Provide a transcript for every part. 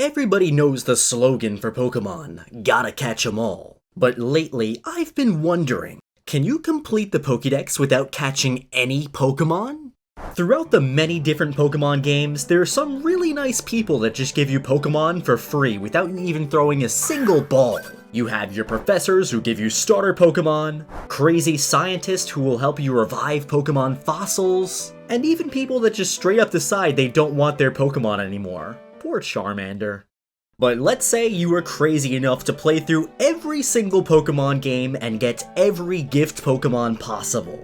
everybody knows the slogan for Pokemon, gotta catch 'em all. But lately, I've been wondering, can you complete the Pokédex without catching any Pokemon? Throughout the many different Pokemon games, there are some really nice people that just give you Pokemon for free without even throwing a single ball. You have your professors who give you starter Pokemon, crazy scientists who will help you revive Pokemon fossils, and even people that just straight up decide they don't want their Pokemon anymore. Poor Charmander. But let's say you were crazy enough to play through every single Pokemon game and get every gift Pokemon possible.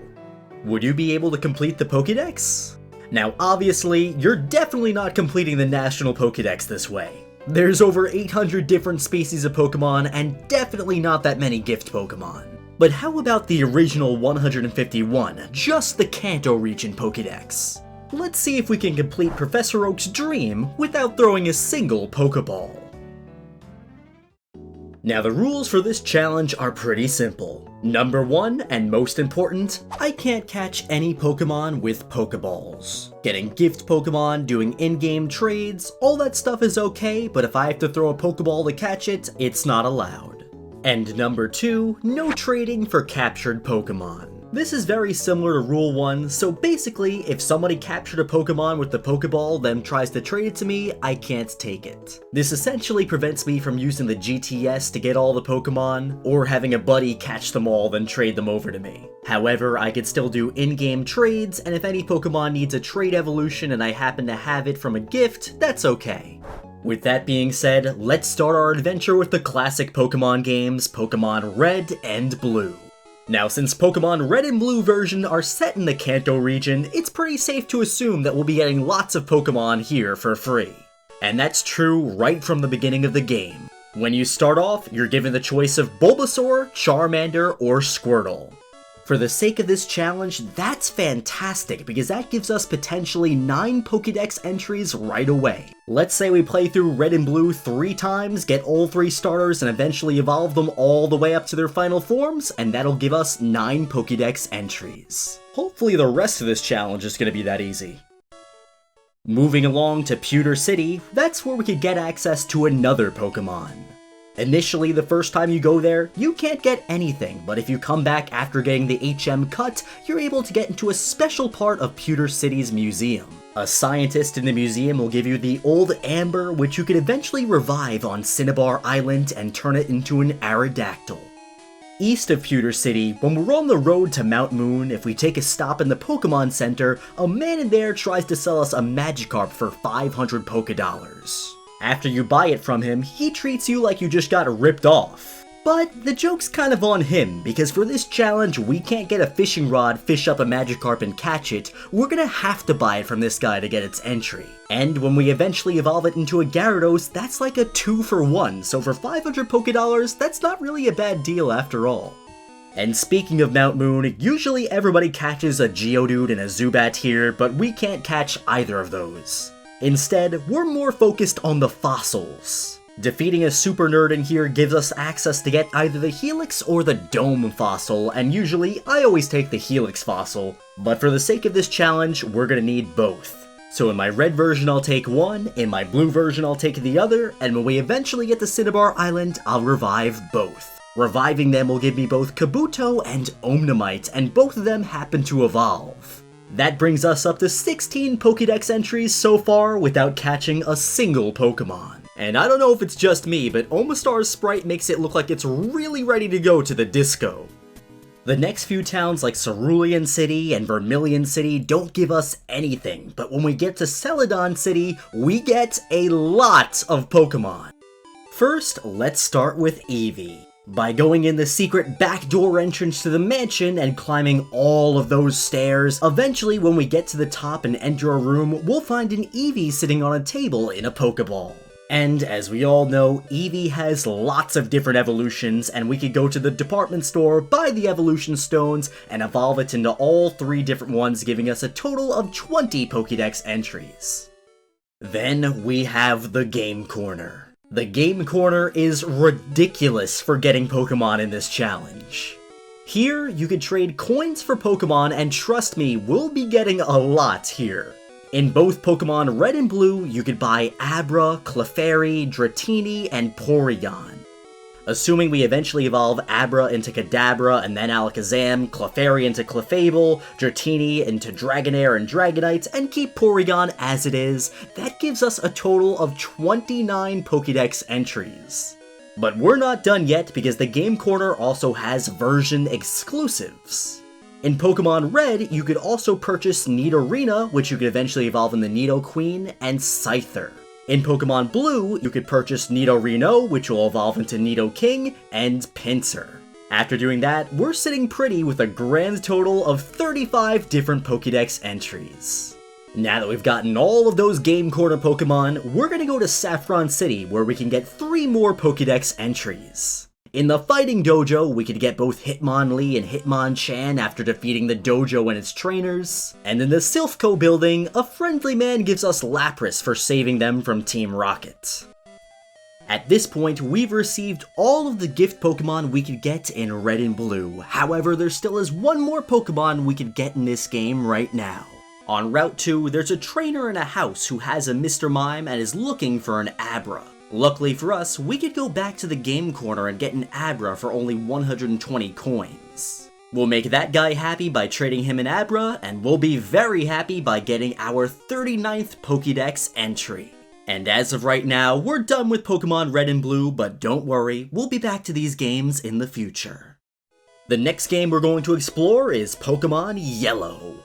Would you be able to complete the Pokédex? Now obviously, you're definitely not completing the National Pokédex this way. There's over 800 different species of Pokemon and definitely not that many gift Pokemon. But how about the original 151, just the Kanto region Pokédex? Let's see if we can complete Professor Oak's dream without throwing a single Pokeball. Now the rules for this challenge are pretty simple. Number 1, and most important, I can't catch any Pokemon with Pokeballs. Getting gift Pokemon, doing in-game trades, all that stuff is okay, but if I have to throw a Pokeball to catch it, it's not allowed. And number 2, no trading for captured Pokemon. This is very similar to Rule 1, so basically, if somebody captured a Pokemon with the Pokeball then tries to trade it to me, I can't take it. This essentially prevents me from using the GTS to get all the Pokemon, or having a buddy catch them all then trade them over to me. However, I could still do in-game trades, and if any Pokemon needs a trade evolution and I happen to have it from a gift, that's okay. With that being said, let's start our adventure with the classic Pokemon games, Pokemon Red and Blue. Now, since Pokemon Red and Blue version are set in the Kanto region, it's pretty safe to assume that we'll be getting lots of Pokemon here for free. And that's true right from the beginning of the game. When you start off, you're given the choice of Bulbasaur, Charmander, or Squirtle. For the sake of this challenge, that's fantastic because that gives us potentially 9 Pokédex entries right away. Let's say we play through Red and Blue 3 times, get all 3 starters, and eventually evolve them all the way up to their final forms, and that'll give us 9 Pokédex entries. Hopefully the rest of this challenge is going to be that easy. Moving along to Pewter City, that's where we could get access to another Pokemon. Initially, the first time you go there, you can't get anything, but if you come back after getting the HM cut, you're able to get into a special part of Pewter City's museum. A scientist in the museum will give you the Old Amber, which you can eventually revive on Cinnabar Island and turn it into an Aerodactyl. East of Pewter City, when we're on the road to Mount Moon, if we take a stop in the Pokemon Center, a man in there tries to sell us a Magikarp for 500 Pokedollars. After you buy it from him, he treats you like you just got ripped off. But the joke's kind of on him, because for this challenge we can't get a fishing rod, fish up a Magikarp and catch it, we're gonna have to buy it from this guy to get its entry. And when we eventually evolve it into a Gyarados, that's like a 2 for 1, so for 500 Pokedollars, that's not really a bad deal after all. And speaking of Mount Moon, usually everybody catches a Geodude and a Zubat here, but we can't catch either of those. Instead, we're more focused on the fossils. Defeating a super nerd in here gives us access to get either the Helix or the Dome fossil, and usually I always take the Helix fossil, but for the sake of this challenge, we're gonna need both. So in my red version I'll take one, in my blue version I'll take the other, and when we eventually get to Cinnabar Island, I'll revive both. Reviving them will give me both Kabuto and Omnimite, and both of them happen to evolve. That brings us up to 16 Pokédex entries so far without catching a single Pokemon. And I don't know if it's just me, but Omastar's sprite makes it look like it's really ready to go to the disco. The next few towns like Cerulean City and Vermilion City don't give us anything, but when we get to Celadon City, we get a lot of Pokemon. First, let's start with Eevee. By going in the secret backdoor entrance to the mansion and climbing all of those stairs, eventually when we get to the top and enter a room, we'll find an Eevee sitting on a table in a Pokeball. And as we all know, Eevee has lots of different evolutions, and we could go to the department store, buy the evolution stones, and evolve it into all 3 different ones, giving us a total of 20 Pokédex entries. Then we have the Game Corner. The Game Corner is ridiculous for getting Pokemon in this challenge. Here, you can trade coins for Pokemon, and trust me, we'll be getting a lot here. In both Pokemon Red and Blue, you could buy Abra, Clefairy, Dratini, and Porygon. Assuming we eventually evolve Abra into Kadabra and then Alakazam, Clefairy into Clefable, Dratini into Dragonair and Dragonite, and keep Porygon as it is, that gives us a total of 29 Pokédex entries. But we're not done yet because the Game Corner also has version exclusives. In Pokemon Red, you could also purchase Nidorina, which you could eventually evolve in the Nidoqueen, and Scyther. In Pokemon Blue, you could purchase Nidorino, which will evolve into Nidoking, and Pinsir. After doing that, we're sitting pretty with a grand total of 35 different Pokédex entries. Now that we've gotten all of those Game Corner Pokemon, we're gonna go to Saffron City, where we can get 3 more Pokédex entries. In the Fighting Dojo, we could get both Hitmonlee and Hitmonchan after defeating the dojo and its trainers. And in the Silphco building, a friendly man gives us Lapras for saving them from Team Rocket. At this point, we've received all of the gift Pokemon we could get in Red and Blue. However, there still is one more Pokemon we could get in this game right now. On Route 2, there's a trainer in a house who has a Mr. Mime and is looking for an Abra. Luckily for us, we could go back to the Game Corner and get an Abra for only 120 coins. We'll make that guy happy by trading him an Abra, and we'll be very happy by getting our 39th Pokédex entry. And as of right now, we're done with Pokemon Red and Blue, but don't worry, we'll be back to these games in the future. The next game we're going to explore is Pokemon Yellow.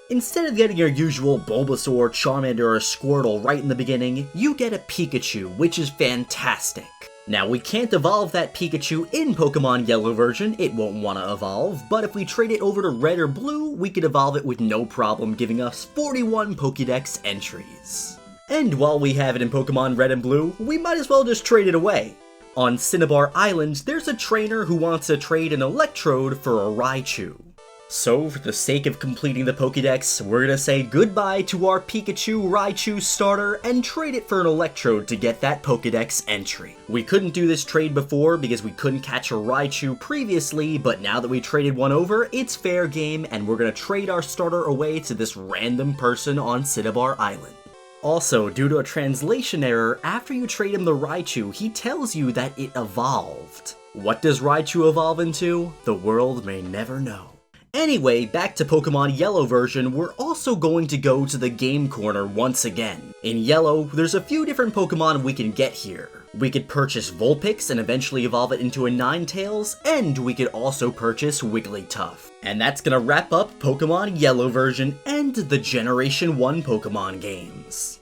Instead of getting your usual Bulbasaur, Charmander, or Squirtle right in the beginning, you get a Pikachu, which is fantastic. Now, we can't evolve that Pikachu in Pokemon Yellow version, it won't want to evolve, but if we trade it over to Red or Blue, we could evolve it with no problem, giving us 41 Pokédex entries. And while we have it in Pokemon Red and Blue, we might as well just trade it away. On Cinnabar Island, there's a trainer who wants to trade an Electrode for a Raichu. So, for the sake of completing the Pokédex, we're gonna say goodbye to our Pikachu Raichu starter and trade it for an Electrode to get that Pokédex entry. We couldn't do this trade before because we couldn't catch a Raichu previously, but now that we traded one over, it's fair game and we're gonna trade our starter away to this random person on Cinnabar Island. Also, due to a translation error, after you trade him the Raichu, he tells you that it evolved. What does Raichu evolve into? The world may never know. Anyway, back to Pokemon Yellow version, we're also going to go to the Game Corner once again. In Yellow, there's a few different Pokemon we can get here. We could purchase Vulpix and eventually evolve it into a Ninetales, and we could also purchase Wigglytuff. And that's gonna wrap up Pokemon Yellow version and the Generation 1 Pokemon games.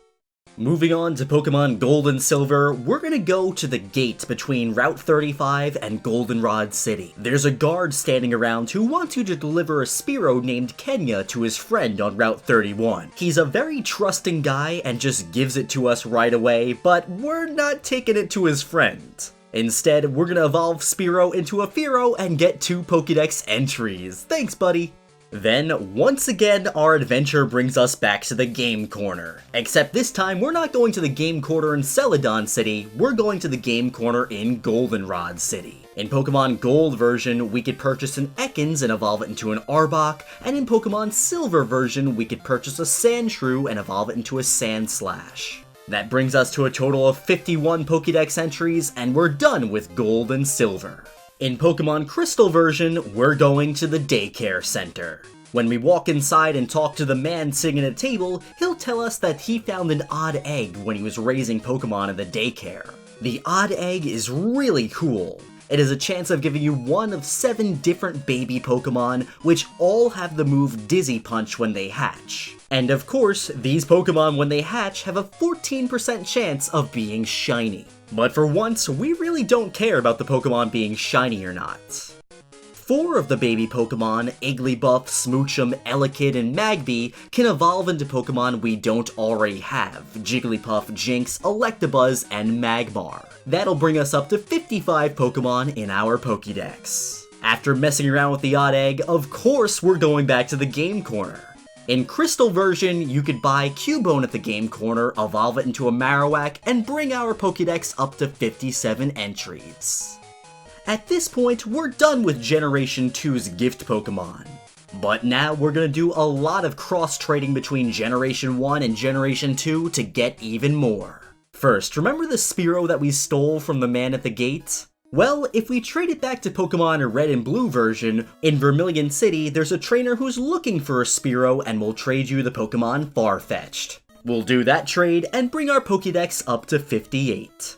Moving on to Pokemon Gold and Silver, we're gonna go to the gate between Route 35 and Goldenrod City. There's a guard standing around who wants you to deliver a Spearow named Kenya to his friend on Route 31. He's a very trusting guy and just gives it to us right away, but we're not taking it to his friend. Instead, we're gonna evolve Spearow into a Fearow and get 2 Pokédex entries. Thanks, buddy! Then, once again, our adventure brings us back to the Game Corner. Except this time, we're not going to the Game Corner in Celadon City, we're going to the Game Corner in Goldenrod City. In Pokemon Gold version, we could purchase an Ekans and evolve it into an Arbok, and in Pokemon Silver version, we could purchase a Sandshrew and evolve it into a Sandslash. That brings us to a total of 51 Pokédex entries, and we're done with Gold and Silver. In Pokemon Crystal version, we're going to the Daycare Center. When we walk inside and talk to the man sitting at a table, he'll tell us that he found an odd egg when he was raising Pokemon in the daycare. The odd egg is really cool. It has a chance of giving you one of 7 different baby Pokemon, which all have the move Dizzy Punch when they hatch. And of course, these Pokemon when they hatch have a 14% chance of being shiny. But for once, we really don't care about the Pokemon being shiny or not. 4 of the baby Pokemon, Igglybuff, Smoochum, Elekid, and Magby, can evolve into Pokemon we don't already have, Jigglypuff, Jynx, Electabuzz, and Magmar. That'll bring us up to 55 Pokemon in our Pokédex. After messing around with the odd egg, of course we're going back to the Game Corner. In Crystal version, you could buy Cubone at the Game Corner, evolve it into a Marowak, and bring our Pokédex up to 57 entries. At this point, we're done with Generation 2's gift Pokemon. But now we're gonna do a lot of cross-trading between Generation 1 and Generation 2 to get even more. First, remember the Spearow that we stole from the man at the gate? Well, if we trade it back to Pokemon Red and Blue version, in Vermilion City, there's a trainer who's looking for a Spearow and will trade you the Pokemon Farfetch'd. We'll do that trade and bring our Pokedex up to 58.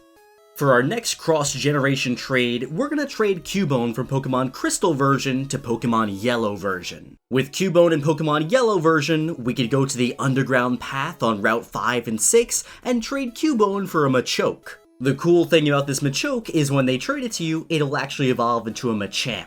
For our next cross-generation trade, we're gonna trade Cubone from Pokemon Crystal version to Pokemon Yellow version. With Cubone in Pokemon Yellow version, we could go to the Underground Path on Route 5 and 6 and trade Cubone for a Machoke. The cool thing about this Machoke is when they trade it to you, it'll actually evolve into a Machamp.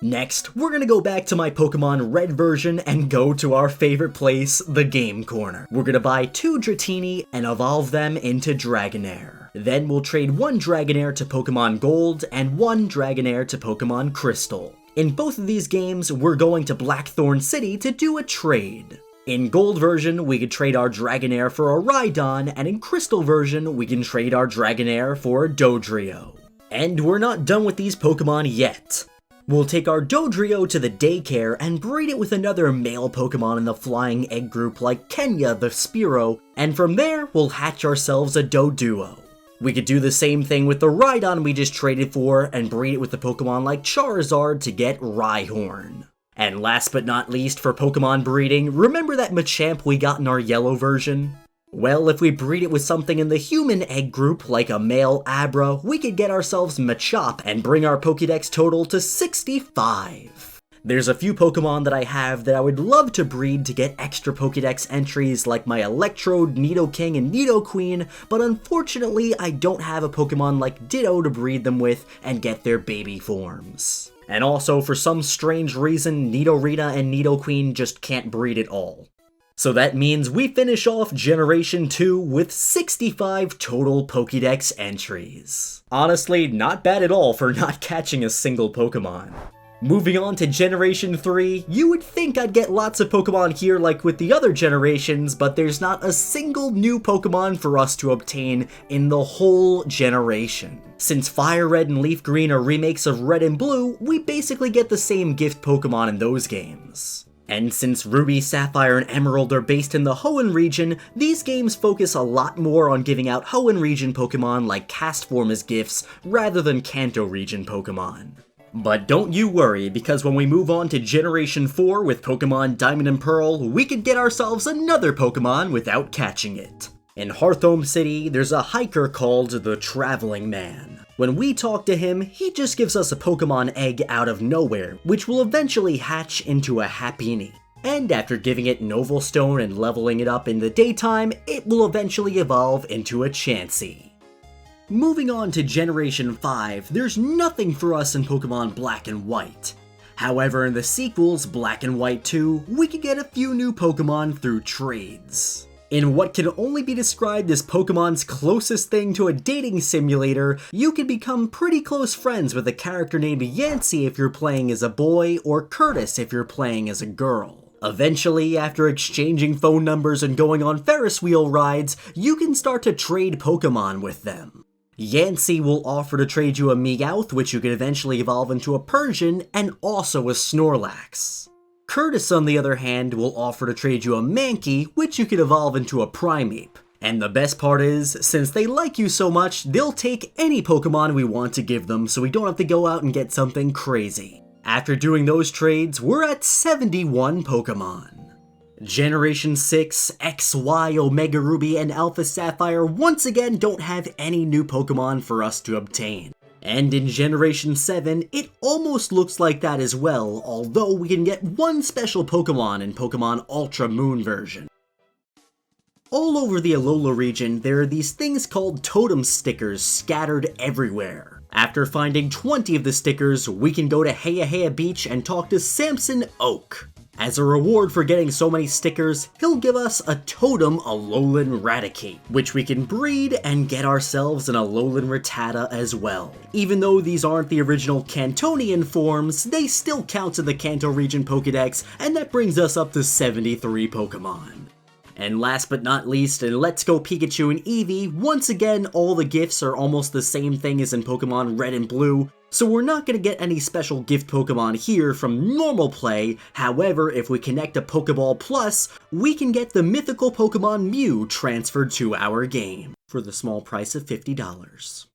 Next, we're gonna go back to my Pokemon Red version and go to our favorite place, the Game Corner. We're gonna buy 2 Dratini and evolve them into Dragonair. Then we'll trade 1 Dragonair to Pokemon Gold and 1 Dragonair to Pokemon Crystal. In both of these games, we're going to Blackthorn City to do a trade. In Gold version, we could trade our Dragonair for a Rhydon, and in Crystal version, we can trade our Dragonair for a Dodrio. And we're not done with these Pokemon yet. We'll take our Dodrio to the daycare and breed it with another male Pokemon in the Flying Egg group like Kenya the Spearow, and from there, we'll hatch ourselves a Doduo. We could do the same thing with the Rhydon we just traded for and breed it with a Pokemon like Charizard to get Rhyhorn. And last but not least for Pokemon breeding, remember that Machamp we got in our Yellow version? Well, if we breed it with something in the Human Egg group, like a male Abra, we could get ourselves Machop and bring our Pokedex total to 65. There's a few Pokemon that I have that I would love to breed to get extra Pokedex entries like my Electrode, Nidoking, and Nidoqueen, but unfortunately I don't have a Pokemon like Ditto to breed them with and get their baby forms. And also, for some strange reason, Nidorina and Nidoqueen just can't breed at all. So that means we finish off Generation 2 with 65 total Pokedex entries. Honestly, not bad at all for not catching a single Pokemon. Moving on to Generation 3, you would think I'd get lots of Pokemon here like with the other generations, but there's not a single new Pokemon for us to obtain in the whole generation. Since Fire Red and Leaf Green are remakes of Red and Blue, we basically get the same gift Pokemon in those games. And since Ruby, Sapphire, and Emerald are based in the Hoenn region, these games focus a lot more on giving out Hoenn region Pokemon like Castform as gifts, rather than Kanto region Pokemon. But don't you worry, because when we move on to Generation 4 with Pokemon Diamond and Pearl, we could get ourselves another Pokemon without catching it. In Hearthome City, there's a hiker called the Traveling Man. When we talk to him, he just gives us a Pokemon egg out of nowhere, which will eventually hatch into a Happiny. And after giving it Novelstone and leveling it up in the daytime, it will eventually evolve into a Chansey. Moving on to Generation 5, there's nothing for us in Pokemon Black and White. However, in the sequels, Black and White 2, we can get a few new Pokemon through trades. In what can only be described as Pokemon's closest thing to a dating simulator, you can become pretty close friends with a character named Yancy if you're playing as a boy, or Curtis if you're playing as a girl. Eventually, after exchanging phone numbers and going on Ferris wheel rides, you can start to trade Pokemon with them. Yancy will offer to trade you a Meowth, which you can eventually evolve into a Persian, and also a Snorlax. Curtis, on the other hand, will offer to trade you a Mankey, which you can evolve into a Primeape. And the best part is, since they like you so much, they'll take any Pokemon we want to give them, so we don't have to go out and get something crazy. After doing those trades, we're at 71 Pokemon. Generation 6, X, Y, Omega Ruby, and Alpha Sapphire once again don't have any new Pokemon for us to obtain. And in Generation 7, it almost looks like that as well, although we can get one special Pokemon in Pokemon Ultra Moon version. All over the Alola region, there are these things called Totem Stickers scattered everywhere. After finding 20 of the stickers, we can go to Heya Heya Beach and talk to Samson Oak. As a reward for getting so many stickers, he'll give us a Totem Alolan Raticate, which we can breed and get ourselves an Alolan Rattata as well. Even though these aren't the original Cantonian forms, they still count in the Kanto region Pokedex, and that brings us up to 73 Pokemon. And last but not least, in Let's Go Pikachu and Eevee, once again, all the gifts are almost the same thing as in Pokemon Red and Blue, so we're not going to get any special gift Pokemon here from normal play. However, if we connect a Pokeball Plus, we can get the mythical Pokemon Mew transferred to our game for the small price of $50.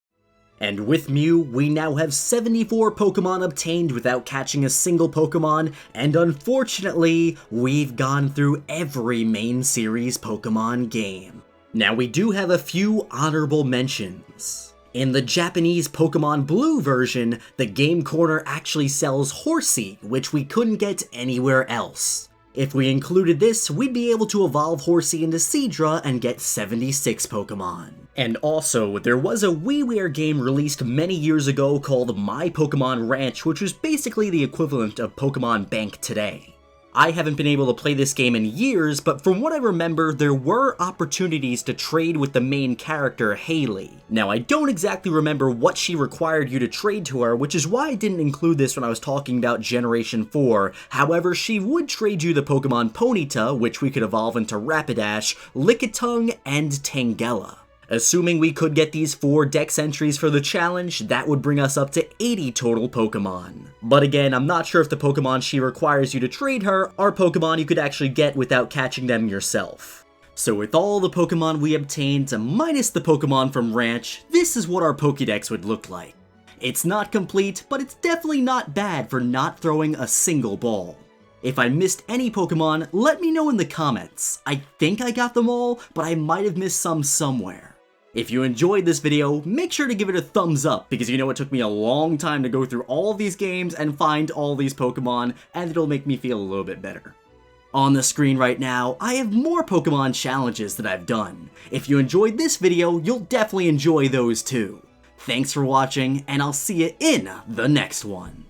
And with Mew, we now have 74 Pokemon obtained without catching a single Pokemon, and unfortunately, we've gone through every main series Pokemon game. Now we do have a few honorable mentions. In the Japanese Pokemon Blue version, the Game Corner actually sells Horsey, which we couldn't get anywhere else. If we included this, we'd be able to evolve Horsey into Seadra and get 76 Pokemon. And also, there was a WiiWare game released many years ago called My Pokemon Ranch, which was basically the equivalent of Pokemon Bank today. I haven't been able to play this game in years, but from what I remember, there were opportunities to trade with the main character, Haley. Now, I don't exactly remember what she required you to trade to her, which is why I didn't include this when I was talking about Generation 4. However, she would trade you the Pokemon Ponyta, which we could evolve into Rapidash, Lickitung, and Tangela. Assuming we could get these 4 dex entries for the challenge, that would bring us up to 80 total Pokemon. But again, I'm not sure if the Pokemon she requires you to trade her are Pokemon you could actually get without catching them yourself. So with all the Pokemon we obtained, minus the Pokemon from Ranch, this is what our Pokédex would look like. It's not complete, but it's definitely not bad for not throwing a single ball. If I missed any Pokemon, let me know in the comments. I think I got them all, but I might have missed some somewhere. If you enjoyed this video, make sure to give it a thumbs up, because you know it took me a long time to go through all of these games and find all these Pokemon, and it'll make me feel a little bit better. On the screen right now, I have more Pokemon challenges that I've done. If you enjoyed this video, you'll definitely enjoy those too. Thanks for watching, and I'll see you in the next one.